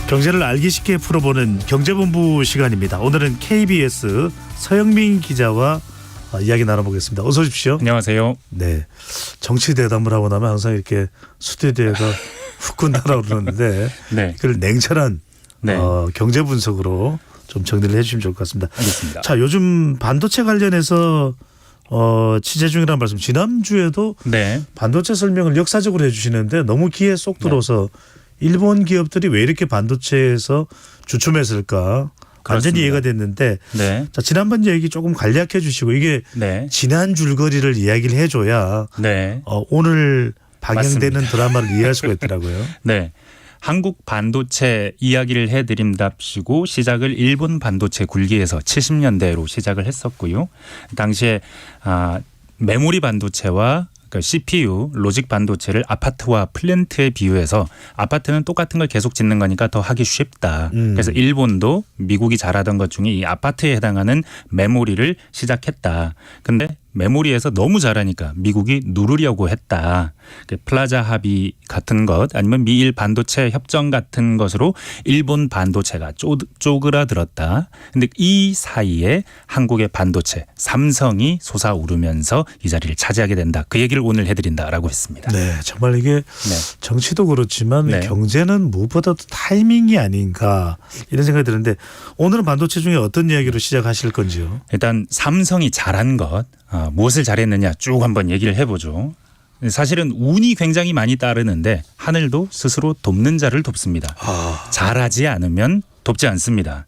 경제를 알기 쉽게 풀어보는 경제본부 시간입니다. 오늘은 KBS 서영민 기자와 이야기 나눠보겠습니다. 어서 오십시오. 안녕하세요. 네, 정치 대담을 하고 나면 항상 이렇게 스튜디오가 후끈 날아오르는데 네. 그걸 냉철한 네. 경제 분석으로 좀 정리를 해주시면 좋을 것 같습니다. 알겠습니다. 자, 요즘 반도체 관련해서 취재 중이라는 말씀 지난주에도 네. 반도체 설명을 역사적으로 해주시는데 너무 귀에 쏙 들어서 일본 기업들이 왜 이렇게 반도체에서 주춤했을까 완전히 이해가 됐는데 네. 자, 지난번 얘기 조금 간략해 주시고 이게 네. 지난 줄거리를 이야기를 해줘야 네. 오늘 방영되는 맞습니다. 드라마를 이해할 수가 있더라고요. 네. 한국 반도체 이야기를 해드린답시고 시작을 일본 반도체 굴기에서 70년대로 시작을 했었고요. 당시에 메모리 반도체와 CPU, 로직 반도체를 아파트와 플랜트에 비유해서 아파트는 똑같은 걸 계속 짓는 거니까 더 하기 쉽다. 그래서 일본도 미국이 잘하던 것 중에 이 아파트에 해당하는 메모리를 시작했다. 근데 메모리에서 너무 잘하니까 미국이 누르려고 했다. 플라자 합의 같은 것 아니면 미일 반도체 협정 같은 것으로 일본 반도체가 쪼그라들었다. 근데 이 사이에 한국의 반도체 삼성이 솟아오르면서 이 자리를 차지하게 된다. 그 얘기를 오늘 해드린다라고 했습니다. 네, 정말 이게 정치도 그렇지만 경제는 무엇보다도 타이밍이 아닌가 이런 생각이 드는데 오늘은 반도체 중에 어떤 이야기로 시작하실 건지요? 일단 삼성이 잘한 것 무엇을 잘했느냐 쭉 한번 얘기를 해보죠. 사실은 운이 굉장히 많이 따르는데 하늘도 스스로 돕는 자를 돕습니다. 잘하지 않으면 돕지 않습니다.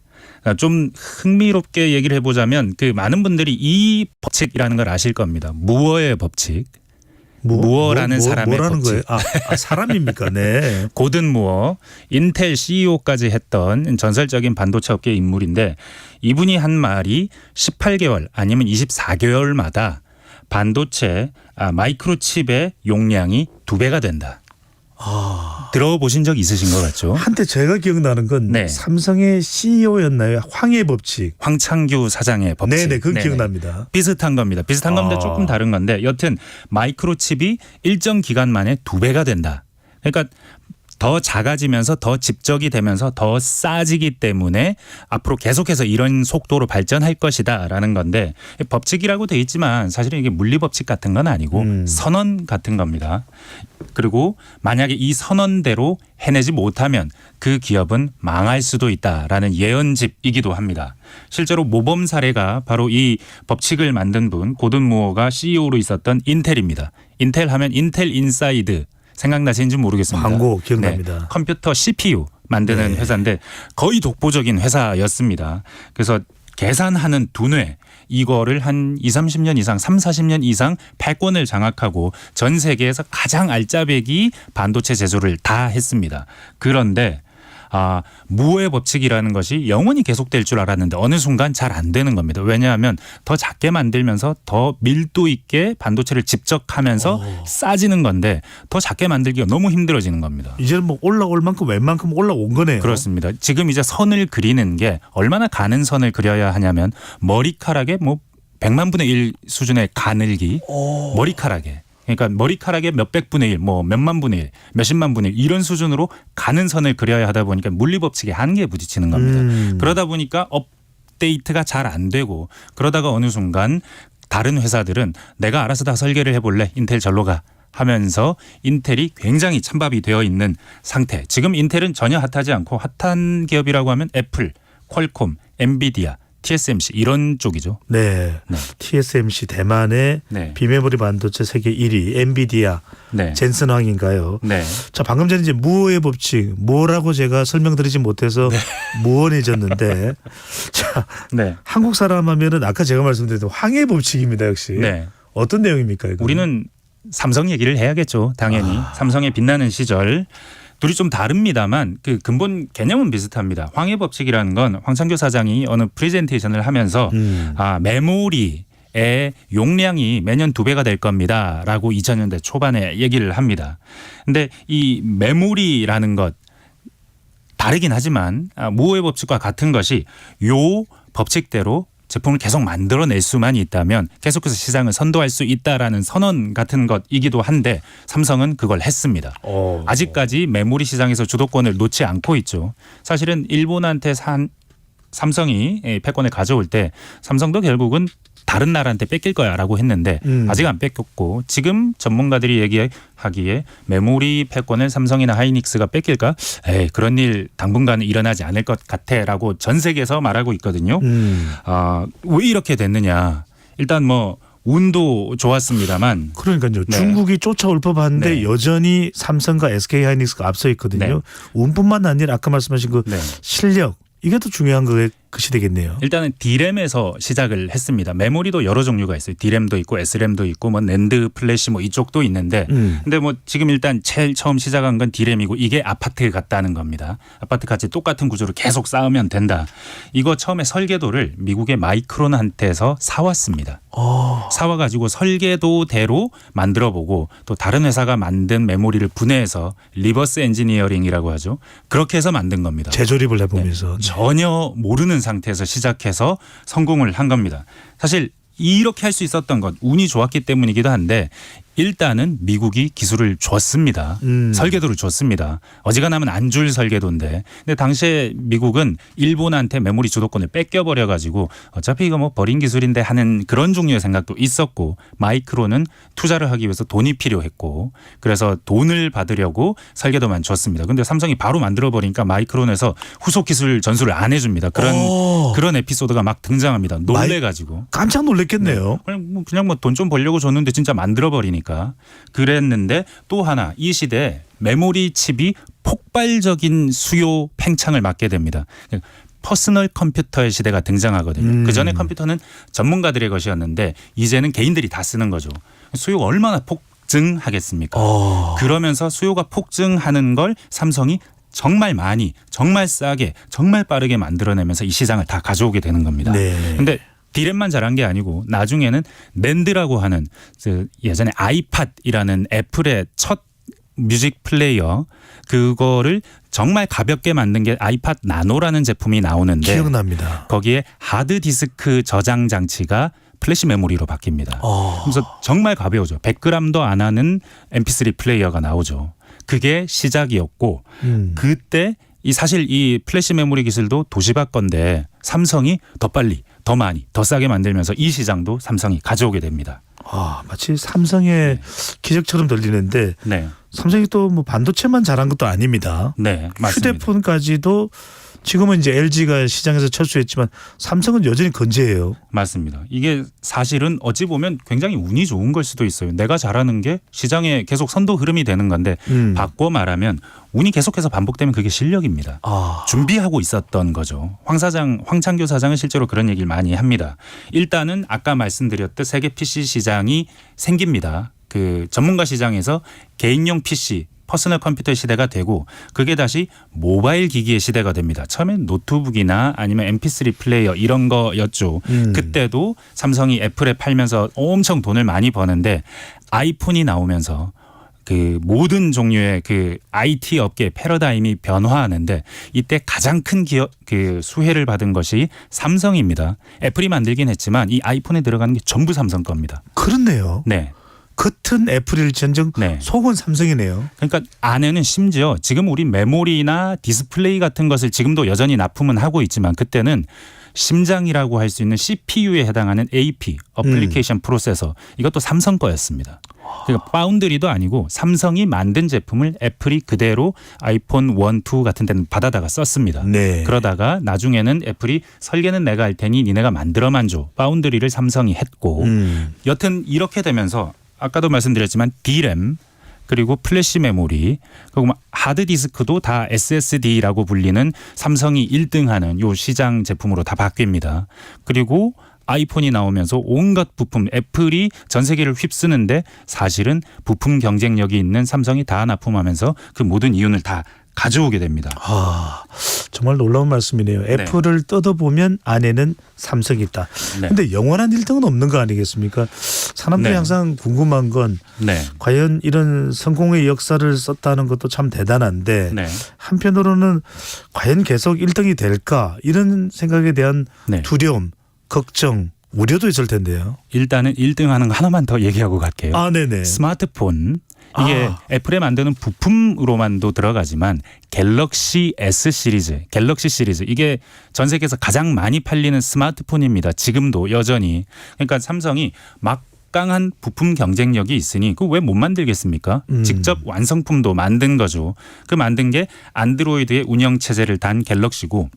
좀 흥미롭게 얘기를 해보자면 많은 분들이 이 법칙이라는 걸 아실 겁니다. 무어의 법칙. 무어라는 사람의 뭐라는 법칙. 거예요? 사람입니까? 네. 고든 무어, 인텔 CEO까지 했던 전설적인 반도체 업계 인물인데 이분이 한 말이 18개월 아니면 24개월마다 반도체 마이크로칩의 용량이 2배가 된다. 들어보신 적 있으신 것 같죠? 한때 제가 기억나는 건 삼성의 CEO였나요? 황해 법칙. 황창규 사장의 법칙. 네네, 그건 기억납니다. 비슷한 겁니다. 비슷한 건데 조금 다른 건데 여튼 마이크로칩이 일정 기간 만에 2배가 된다. 그러니까 더 작아지면서 더 집적이 되면서 더 싸지기 때문에 앞으로 계속해서 이런 속도로 발전할 것이다라는 건데 법칙이라고 돼 있지만 사실은 이게 물리 법칙 같은 건 아니고 선언 같은 겁니다. 그리고 만약에 이 선언대로 해내지 못하면 그 기업은 망할 수도 있다라는 예언집이기도 합니다. 실제로 모범 사례가 바로 이 법칙을 만든 분 고든 무어가 CEO로 있었던 인텔입니다. 인텔 하면 인텔 인사이드 생각나시는지 모르겠습니다. 광고 기억납니다. 컴퓨터 CPU 만드는 회사인데 거의 독보적인 회사였습니다. 그래서 계산하는 두뇌 이거를 한 30년 이상 40년 이상 패권을 장악하고 전 세계에서 가장 알짜배기 반도체 제조를 다 했습니다. 그런데 무어의 법칙이라는 것이 영원히 계속될 줄 알았는데 어느 순간 잘 안 되는 겁니다. 왜냐하면 더 작게 만들면서 더 밀도 있게 반도체를 집적하면서 싸지는 건데 더 작게 만들기가 너무 힘들어지는 겁니다. 이제는 뭐 올라올 만큼 웬만큼 올라온 거네요. 그렇습니다. 지금 이제 선을 그리는 게 얼마나 가는 선을 그려야 하냐면 머리카락의 100만 분의 1 수준의 가늘기 머리카락에. 그러니까 머리카락의 몇백 분의 1, 몇만 분의 1, 몇십만 분의 1 이런 수준으로 가는 선을 그려야 하다 보니까 물리법칙의 한계에 부딪히는 겁니다. 그러다 보니까 업데이트가 잘 안 되고 그러다가 어느 순간 다른 회사들은 내가 알아서 다 설계를 해볼래. 인텔 절로 가. 하면서 인텔이 굉장히 찬밥이 되어 있는 상태. 지금 인텔은 전혀 핫하지 않고 핫한 기업이라고 하면 애플, 퀄콤, 엔비디아, TSMC 이런 쪽이죠. 네. TSMC 대만의 비메모리 반도체 세계 1위 엔비디아 젠슨황인가요? 자, 방금 전에 이제 무어의 법칙 뭐라고 제가 설명드리지 못해서 무언해졌는데 자, 한국 사람 하면은 아까 제가 말씀드렸던 황해 법칙입니다. 역시. 어떤 내용입니까? 이거? 우리는 삼성 얘기를 해야겠죠. 당연히. 삼성의 빛나는 시절. 둘이 좀 다릅니다만 그 근본 개념은 비슷합니다. 황해 법칙이라는 건 황창규 사장이 어느 프레젠테이션을 하면서 메모리의 용량이 매년 2배가 될 겁니다라고 2000년대 초반에 얘기를 합니다. 근데 이 메모리라는 것 다르긴 하지만 무어의 법칙과 같은 것이 요 법칙대로 제품을 계속 만들어낼 수만 있다면 계속해서 시장을 선도할 수 있다라는 선언 같은 것이기도 한데 삼성은 그걸 했습니다. 아직까지 메모리 시장에서 주도권을 놓지 않고 있죠. 사실은 일본한테 삼성이 패권을 가져올 때 삼성도 결국은 다른 나라한테 뺏길 거야라고 했는데 아직 안 뺏겼고 지금 전문가들이 얘기하기에 메모리 패권을 삼성이나 하이닉스가 뺏길까? 에이, 그런 일 당분간은 일어나지 않을 것 같아라고 전 세계에서 말하고 있거든요. 왜 이렇게 됐느냐? 일단 뭐 운도 좋았습니다만 그러니까요. 네. 중국이 쫓아올 법한데 네. 여전히 삼성과 SK 하이닉스가 앞서 있거든요. 네. 운뿐만 아니라 아까 말씀하신 그 네. 실력 이게 더 중요한 것이 되겠네요. 일단은 D램에서 시작을 했습니다. 메모리도 여러 종류가 있어요. D램도 있고 S램도 있고 뭐 낸드, 플래시 뭐 이쪽도 있는데 근데 뭐 지금 일단 제일 처음 시작한 건 D램이고 이게 아파트 같다는 겁니다. 아파트 같이 똑같은 구조로 계속 쌓으면 된다. 이거 처음에 설계도를 미국의 마이크론한테서 사왔습니다. 사와가지고 설계도대로 만들어보고 또 다른 회사가 만든 메모리를 분해해서 리버스 엔지니어링이라고 하죠. 그렇게 해서 만든 겁니다. 재조립을 해보면서. 네. 전혀 모르는 상태에서 시작해서 성공을 한 겁니다. 사실 이렇게 할 수 있었던 것 운이 좋았기 때문이기도 한데 일단은 미국이 기술을 줬습니다. 설계도를 줬습니다. 어지간하면 안 줄 설계도인데 근데 당시에 미국은 일본한테 메모리 주도권을 뺏겨버려 가지고 어차피 이거 뭐 버린 기술인데 하는 그런 종류의 생각도 있었고 마이크론은 투자를 하기 위해서 돈이 필요했고 그래서 돈을 받으려고 설계도만 줬습니다. 근데 삼성이 바로 만들어버리니까 마이크론에서 후속 기술 전수를 안 해줍니다. 그런 에피소드가 막 등장합니다. 놀래가지고. 깜짝 놀랐겠네요. 네. 그냥 뭐 돈 좀 벌려고 줬는데 진짜 만들어버리니까. 그랬는데 또 하나 이 시대에 메모리 칩이 폭발적인 수요 팽창을 맞게 됩니다. 퍼스널 컴퓨터의 시대가 등장하거든요. 그전에 컴퓨터는 전문가들의 것이었는데 이제는 개인들이 다 쓰는 거죠. 수요가 얼마나 폭증하겠습니까? 그러면서 수요가 폭증하는 걸 삼성이 정말 많이 정말 싸게 정말 빠르게 만들어내면서 이 시장을 다 가져오게 되는 겁니다. 그런데 네. D램만 잘한 게 아니고 나중에는 낸드라고 하는 예전에 아이팟이라는 애플의 첫 뮤직 플레이어 그거를 정말 가볍게 만든 게 아이팟 나노라는 제품이 나오는데 기억납니다. 거기에 하드디스크 저장 장치가 플래시 메모리로 바뀝니다. 그래서 정말 가벼워져. 100g도 안 하는 MP3 플레이어가 나오죠. 그게 시작이었고 그때 사실 이 플래시 메모리 기술도 도시바 건데 삼성이 더 빨리 더 많이 더 싸게 만들면서 이 시장도 삼성이 가져오게 됩니다. 마치 삼성의 기적처럼 들리는데 네. 삼성이 또 뭐 반도체만 잘한 것도 아닙니다. 네, 맞습니다. 휴대폰까지도 지금은 이제 LG가 시장에서 철수했지만 삼성은 여전히 건재해요. 맞습니다. 이게 사실은 어찌 보면 굉장히 운이 좋은 걸 수도 있어요. 내가 잘하는 게 시장에 계속 선도 흐름이 되는 건데 바꿔 말하면 운이 계속해서 반복되면 그게 실력입니다. 준비하고 있었던 거죠. 황창규 사장은 실제로 그런 얘기를 많이 합니다. 일단은 아까 말씀드렸듯 세계 PC 시장이 생깁니다. 그 전문가 시장에서 개인용 PC 퍼스널 컴퓨터 시대가 되고 그게 다시 모바일 기기의 시대가 됩니다. 처음엔 노트북이나 아니면 MP3 플레이어 이런 거였죠. 그때도 삼성이 애플에 팔면서 엄청 돈을 많이 버는데 아이폰이 나오면서 그 모든 종류의 그 IT 업계의 패러다임이 변화하는데 이때 가장 큰 기업 그 수혜를 받은 것이 삼성입니다. 애플이 만들긴 했지만 이 아이폰에 들어가는 게 전부 삼성 겁니다. 그렇네요. 네. 겉은 애플일지언정 네. 속은 삼성이네요. 그러니까 안에는 심지어 지금 우리 메모리나 디스플레이 같은 것을 지금도 여전히 납품은 하고 있지만 그때는 심장이라고 할 수 있는 CPU에 해당하는 AP, 어플리케이션 프로세서 이것도 삼성 거였습니다. 그러니까 파운드리도 아니고 삼성이 만든 제품을 애플이 그대로 아이폰 1, 2 같은 데는 받아다가 썼습니다. 네. 그러다가 나중에는 애플이 설계는 내가 할 테니 니네가 만들어만 줘. 파운드리를 삼성이 했고 여튼 이렇게 되면서 아까도 말씀드렸지만 D램 그리고 플래시 메모리 그리고 하드디스크도 다 SSD라고 불리는 삼성이 1등하는 요 시장 제품으로 다 바뀝니다. 그리고 아이폰이 나오면서 온갖 부품 애플이 전 세계를 휩쓰는데 사실은 부품 경쟁력이 있는 삼성이 다 납품하면서 그 모든 이윤을 다 가져오게 됩니다. 정말 놀라운 말씀이네요. 애플을 뜯어보면 안에는 삼성이 있다. 그런데 영원한 1등은 없는 거 아니겠습니까? 사람들이 항상 궁금한 건 과연 이런 성공의 역사를 썼다는 것도 참 대단한데 한편으로는 과연 계속 1등이 될까 이런 생각에 대한 두려움 걱정, 우려도 있을 텐데요. 일단은 1등하는 거 하나만 더 얘기하고 갈게요. 아, 네네. 스마트폰. 이게 애플에 만드는 부품으로만도 들어가지만 갤럭시 S 시리즈, 갤럭시 시리즈 이게 전 세계에서 가장 많이 팔리는 스마트폰입니다. 지금도 여전히. 그러니까 삼성이 막강한 부품 경쟁력이 있으니 그 왜 못 만들겠습니까? 직접 완성품도 만든 거죠. 그 만든 게 안드로이드의 운영 체제를 단 갤럭시고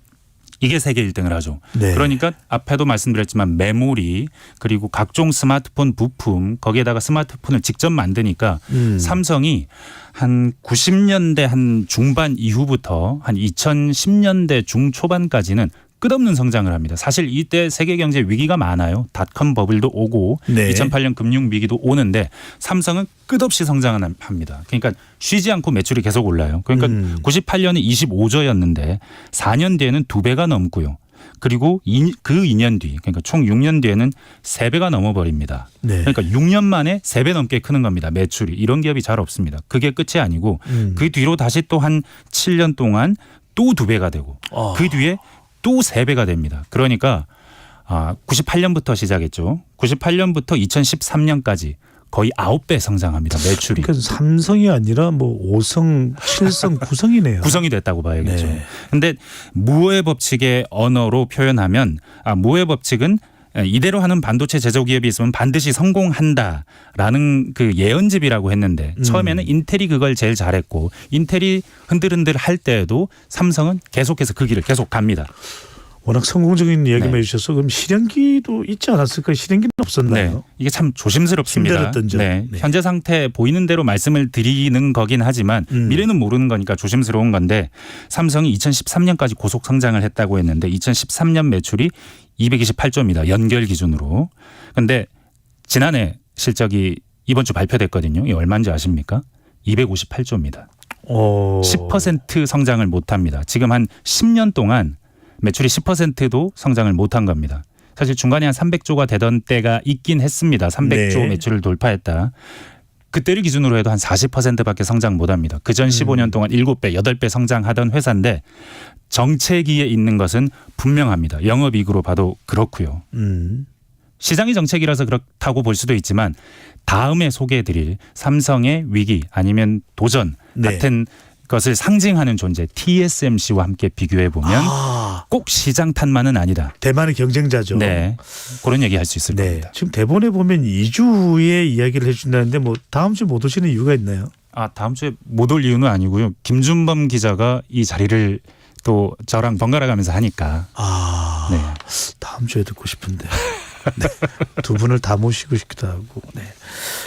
이게 세계 1등을 하죠. 네. 그러니까 앞에도 말씀드렸지만 메모리 그리고 각종 스마트폰 부품 거기에다가 스마트폰을 직접 만드니까 삼성이 한 90년대 한 중반 이후부터 한 2010년대 중초반까지는 끝없는 성장을 합니다. 사실 이때 세계 경제 위기가 많아요. 닷컴 버블도 오고 네. 2008년 금융 위기도 오는데 삼성은 끝없이 성장을 합니다. 그러니까 쉬지 않고 매출이 계속 올라요. 그러니까 98년에 25조였는데 4년 뒤에는 2배가 넘고요. 그리고 그 2년 뒤 그러니까 총 6년 뒤에는 3배가 넘어버립니다. 네. 그러니까 6년 만에 3배 넘게 크는 겁니다. 매출이. 이런 기업이 잘 없습니다. 그게 끝이 아니고 그 뒤로 다시 또 한 7년 동안 또 2배가 되고 그 뒤에 또 3배가 됩니다. 그러니까 98년부터 시작했죠. 98년부터 2013년까지 거의 9배 성장합니다. 매출이. 그러니까 삼성이 아니라 뭐 5성, 7성, 9성이네요. 구성이 됐다고 봐야겠죠. 네. 그런데 무오의 법칙의 언어로 표현하면 무오의 법칙은 이대로 하는 반도체 제조 기업이 있으면 반드시 성공한다라는 그 예언집이라고 했는데 처음에는 인텔이 그걸 제일 잘했고 인텔이 흔들흔들 할 때에도 삼성은 계속해서 그 길을 계속 갑니다. 워낙 성공적인 이야기만 네. 해주셔서 그럼 실현기도 있지 않았을까요? 실현기는 없었나요? 네. 이게 참 조심스럽습니다. 힘들었던 점. 네. 네. 현재 상태 보이는 대로 말씀을 드리는 거긴 하지만 미래는 모르는 거니까 조심스러운 건데 삼성이 2013년까지 고속 성장을 했다고 했는데 2013년 매출이 228조입니다. 연결 기준으로. 그런데 지난해 실적이 이번 주 발표됐거든요. 이게 얼마인지 아십니까? 258조입니다. 10% 성장을 못합니다. 지금 한 10년 동안 매출이 10%도 성장을 못한 겁니다. 사실 중간에 한 300조가 되던 때가 있긴 했습니다. 300조 네. 매출을 돌파했다. 그때를 기준으로 해도 한 40%밖에 성장 못합니다. 그전 15년 동안 7배, 8배 성장하던 회사인데 정체기에 있는 것은 분명합니다. 영업이익으로 봐도 그렇고요. 시장의 정책이라서 그렇다고 볼 수도 있지만 다음에 소개해드릴 삼성의 위기 아니면 도전 네. 같은 것을 상징하는 존재 TSMC와 함께 비교해 보면 꼭 시장 탓만은 아니다. 대만의 경쟁자죠. 네, 그런 얘기할 수 있을 네. 겁니다. 지금 대본에 보면 2주 후에 이야기를 해준다는데 뭐 다음 주 못 오시는 이유가 있나요? 다음 주에 못 올 이유는 아니고요. 김준범 기자가 이 자리를 또 저랑 번갈아 가면서 하니까. 네. 다음 주에 듣고 싶은데. 네. 두 분을 다 모시고 싶기도 하고. 네.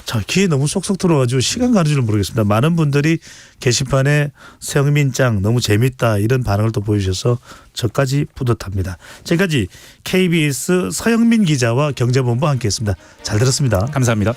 자, 귀에 너무 쏙쏙 들어가지고 시간 가는 줄 모르겠습니다. 많은 분들이 게시판에 서영민 짱 너무 재밌다 이런 반응을 또 보여주셔서 저까지 뿌듯합니다. 지금까지 KBS 서영민 기자와 경제본부 함께했습니다. 잘 들었습니다. 감사합니다.